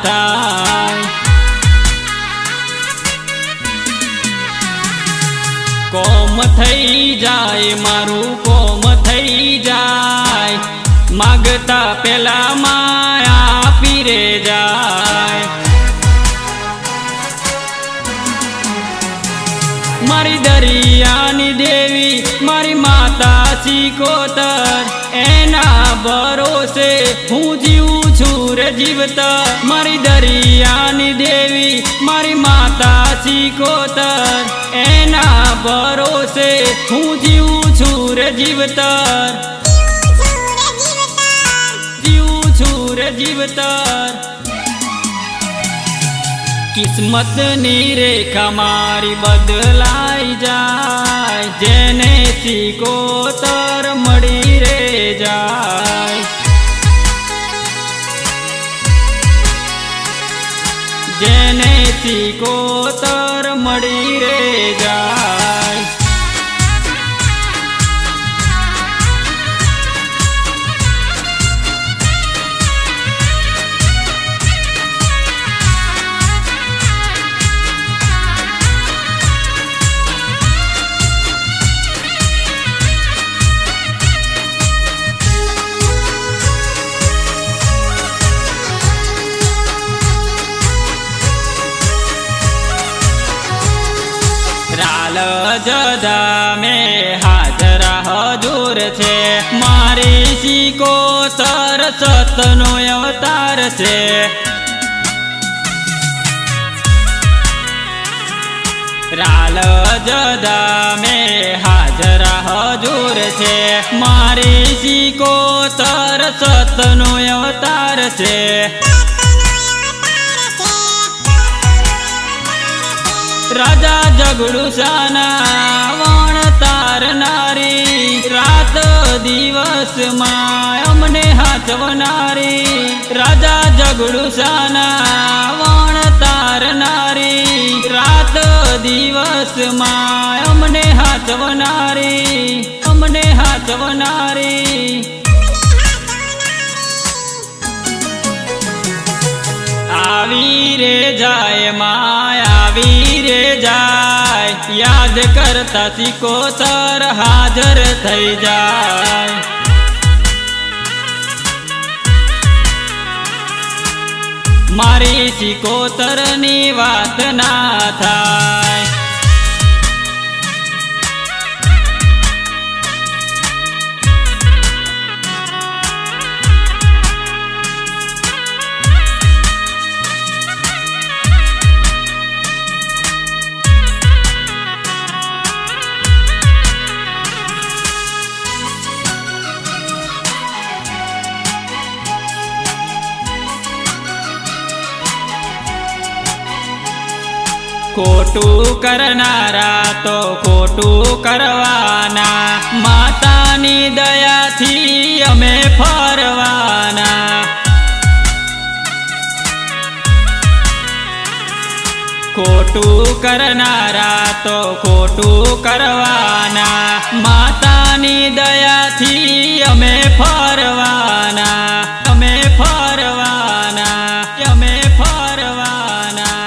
થાય। કોમ થઈ જાય મારું કોમ થઈ જાય, માગતા પેલા માયા પીરે જાય। મારી દરિયાની દેવી મારી માતા સિકોતર, એના ભરોસે હું જીવું છું રે જીવતર। મારી દરિયાની દેવી મારી માતા સિકોતર, એના ભરોસે હું જીવું છું રે જીવતર। જીવું છું રે જીવતર। કિસ્મતની રેખા મારી બદલાઈ જાય, જેને સિકોતર મળી રે જાય। જેને સિકોતર મળી રે જાય। જદા મેં હાજરા હજુર છે, મારી સિકોતર સતનો અવતાર છે। રાલ જદા મેં હાજરા હજુર છે, મારી સિકોતર સતનો અવતાર છે। રાજા જગડુસાના વણ તારનારી, રાત દિવસમાં અમને હાચવનારી। રાજા જગડુસાના વણ તારનારી, રાત દિવસમાં અમને હાચવનારી। અમને હાચવનારી। આવી રે જાય માયા આવી રે જાય, યાદ કરતા સિકોતર હાજર થઈ જાય। મારી સિકોતરની વાત ના થાય। ખોટું કરનારા તો ખોટું કરવાના, માતાની દયાથી અમે ફરવાના। ખોટું કરનારા તો ખોટું કરવાના, માતાની દયાથી અમે ફરવાના। અમે ફરવાના। અમે ફરવાના।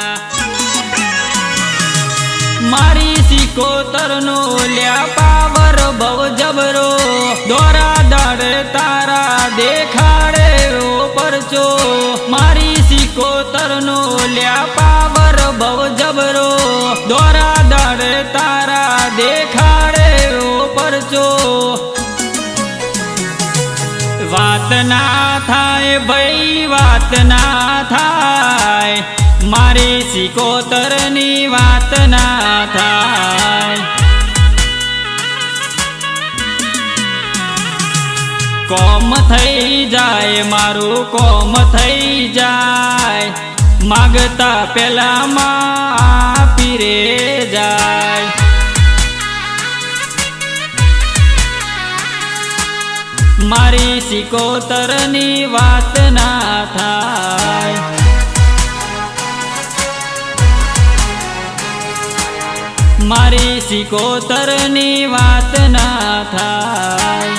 મારી સિકોતરનો લ્યા પાવર બહુ જબરો, દોરા દાડે તારા દેખાડે ઓ પરચો। મારી સિકોતરનો લ્યા પાવર બહુ જબરો, દોરા દાડે તારા દેખાડે ઓ પરચો। વાત ના થાય ભાઈ વાત ના થાય, મારી સિકોતરની વાત ના થાય। કોમ થઈ જાય મારું કોમ થઈ જાય, માગતા પેલા આપી રે જાય। મારી સિકોતરની વાત ના થાય। મારી સિકોતરની વાત ના થાય।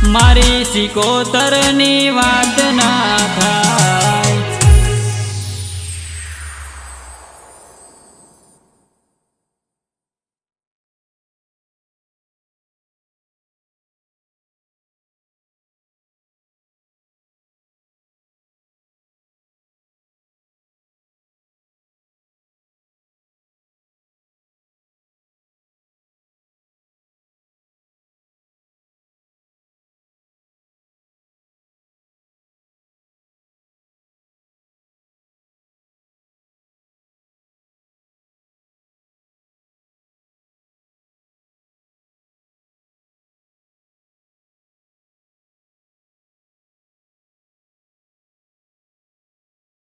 મારી સિકોતરની વાત ના થાય।